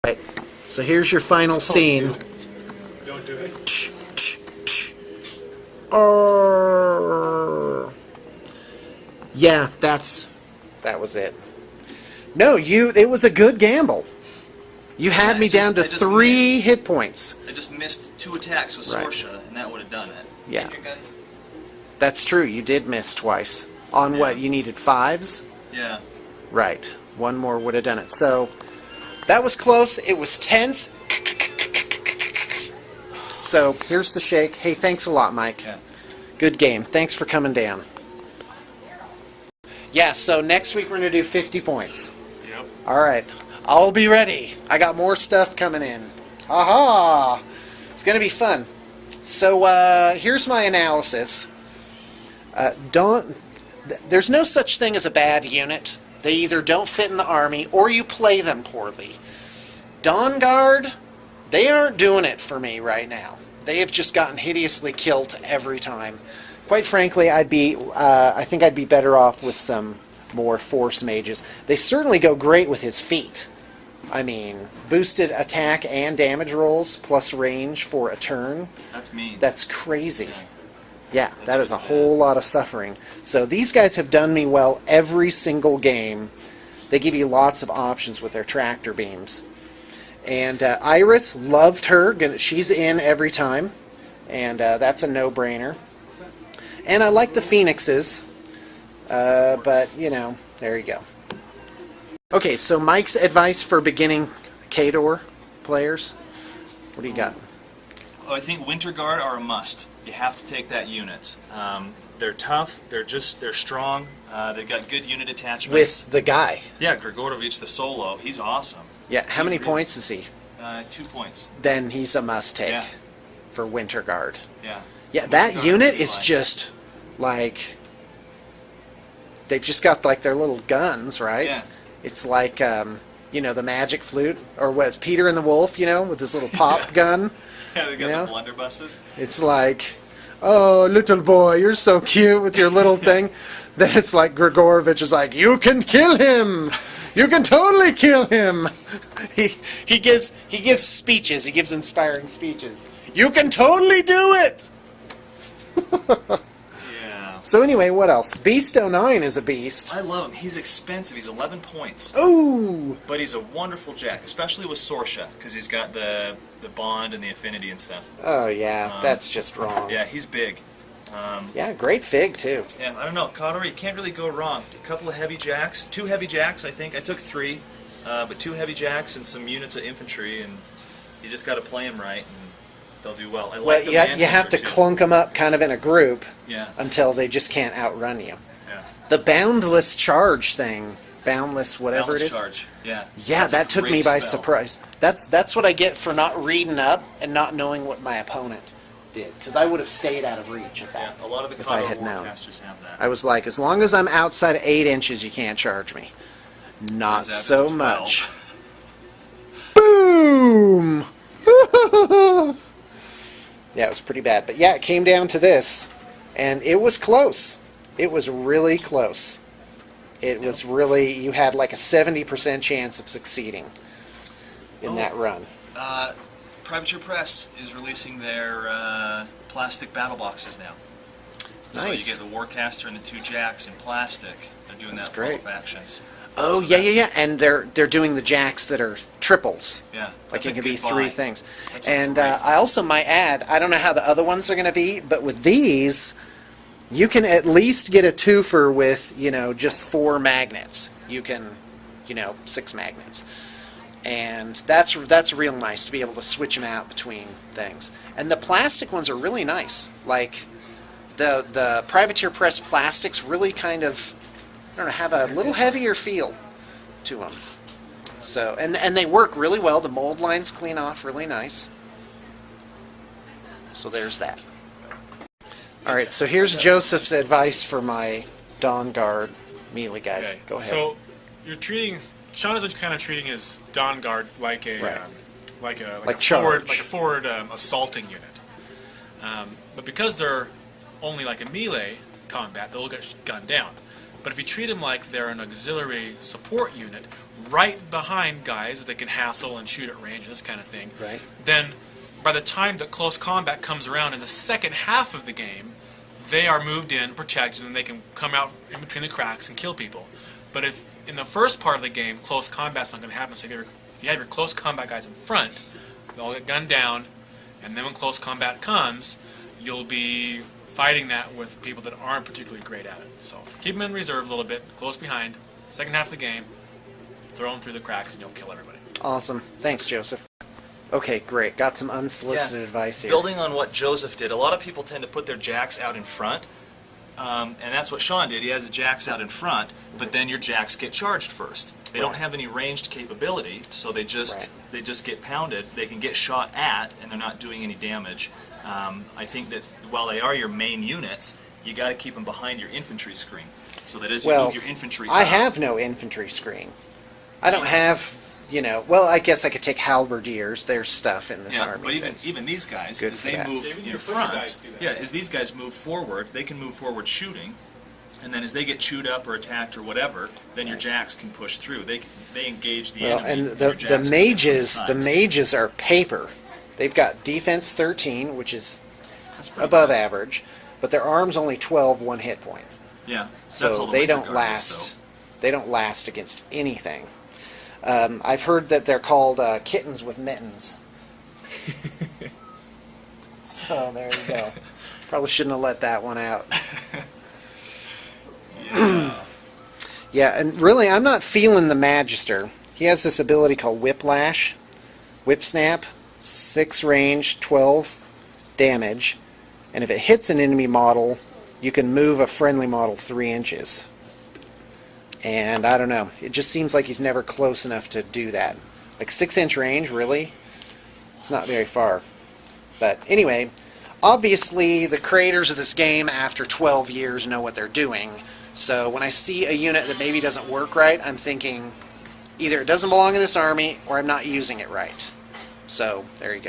Right. So here's your final scene. Don't do it. Yeah, that was it. No, it was a good gamble. You had me down to 3 hit points. I just missed 2 attacks with Sorsha, and that would have done it. Yeah. That's true. You did miss twice. On what? You needed 5s? Yeah. Right. 1 more would have done it. So that was close. It was tense. So here's the shake. Hey, thanks a lot, Mike. Yeah. Good game. Thanks for coming down. Yeah, so next week we're going to do 50 points. Yep. All right. I'll be ready. I got more stuff coming in. Aha! It's going to be fun. So here's my analysis. There's no such thing as a bad unit. They either don't fit in the army or you play them poorly. Dawn Guard, they aren't doing it for me right now. They have just gotten hideously killed every time. Quite frankly, I think I'd be better off with some more Force Mages. They certainly go great with his feet. I mean, boosted attack and damage rolls plus range for a turn. That's mean. That's crazy. Yeah, that is a whole lot of suffering. So these guys have done me well every single game. They give you lots of options with their tractor beams. And Iris, loved her. She's in every time. And that's a no-brainer. And I like the Phoenixes. But, you know, there you go. Okay, so Mike's advice for beginning Khador players. What do you got? Oh, I think Winter Guard are a must. You have to take that unit. They're tough. They're strong. They've got good unit attachments. With the guy. Yeah, Grigorovich, the solo. He's awesome. Yeah, how many points is he? 2 points. Then he's a must-take for Winter Guard. Yeah. Yeah, that unit is just like... They've just got like their little guns, right? Yeah. It's like, you know, the magic flute, or what's Peter and the Wolf, you know, with his little pop gun. Yeah, they got the blunderbusses. It's like, oh, little boy, you're so cute with your little thing. Then it's like Grigorovich is like, you can kill him. You can totally kill him. He gives speeches. He gives inspiring speeches. You can totally do it. So anyway, what else? Beast 09 is a beast. I love him. He's expensive. He's 11 points. Ooh! But he's a wonderful jack, especially with Sorsha, because he's got the bond and the affinity and stuff. Oh yeah, that's just wrong. Yeah, he's big. Yeah, great fig too. Yeah, I don't know. Khador, you can't really go wrong. A couple of heavy jacks. 2 heavy jacks, I think. I took 3, but 2 heavy jacks and some units of infantry, and you just got to play them right. And they'll do well. I like you have to clunk them up kind of in a group until they just can't outrun you. Yeah. The boundless charge thing, boundless whatever boundless it is. Charge. Yeah. Yeah, that took me by surprise. That's what I get for not reading up and not knowing what my opponent did, because I would have stayed out of reach of that. Yeah, a lot of the if I Khador had known. warcasters have that. I was like, as long as I'm outside of 8 inches, you can't charge me. Not so much. Boom! Yeah, it was pretty bad. But yeah, it came down to this. And it was close. It was really close. It was really, you had like a 70% chance of succeeding in that run. Privateer Press is releasing their plastic battle boxes now. Nice. So you get the Warcaster and the 2 jacks in plastic. They're doing that for all factions. Oh, so yeah. And they're doing the jacks that are triples. Yeah. Like it can be 3 things. And I also might add, I don't know how the other ones are going to be, but with these, you can at least get a twofer with, you know, just 4 magnets. You can, you know, 6 magnets. And that's real nice to be able to switch them out between things. And the plastic ones are really nice. Like, the Privateer Press plastics really kind of, I don't know, have a little heavier feel to them. So, and they work really well. The mold lines clean off really nice. So there's that. All right, so here's Joseph's advice for my Dawn Guard melee guys. Go ahead. So you're treating, Sean is kind of treating his Dawn Guard like a forward assaulting unit. But because they're only like a melee combat, they'll get gunned down. But if you treat them like they're an auxiliary support unit, right behind guys that can hassle and shoot at range and this kind of thing, Right. then by the time that close combat comes around in the second half of the game, they are moved in, protected, and they can come out in between the cracks and kill people. But if in the first part of the game, close combat's not going to happen, so if you have your close combat guys in front, they'll get gunned down, and then when close combat comes, you'll be fighting that with people that aren't particularly great at it. So keep them in reserve a little bit, close behind, second half of the game, throw them through the cracks, and you'll kill everybody. Awesome. Thanks, Joseph. Okay, great. Got some unsolicited advice here. Building on what Joseph did, a lot of people tend to put their jacks out in front, and that's what Sean did. He has the jacks out in front, but then your jacks get charged first. They don't have any ranged capability, so they just get pounded. They can get shot at, and they're not doing any damage. I think that while they are your main units, you got to keep them behind your infantry screen, so that as you move your infantry I up, have no infantry screen. I don't have, well, I guess I could take halberdiers. There's stuff in this army. but even these guys, good as for they that. move David, in your front, guys do that. as these guys move forward, they can move forward shooting, and then as they get chewed up or attacked or whatever, then your jacks can push through. They engage the enemy. And your the jacks can hit mages, from the the sides. mages are paper. They've got defense 13, which is That's pretty above good. average, but their arm's only 12, 1 hit point. Yeah, So that's all the they Winter don't Guard last. is, They don't last against anything. I've heard that they're called kittens with mittens. So there you go. Probably shouldn't have let that one out. Yeah. Yeah, and really, I'm not feeling the Magister. He has this ability called Whiplash, Whip Snap, 6 range, 12 damage, and if it hits an enemy model, you can move a friendly model 3 inches. And I don't know, it just seems like he's never close enough to do that. Like 6-inch range, really? It's not very far. But anyway, obviously the creators of this game after 12 years know what they're doing. So when I see a unit that maybe doesn't work right, I'm thinking either it doesn't belong in this army or I'm not using it right. So there you go.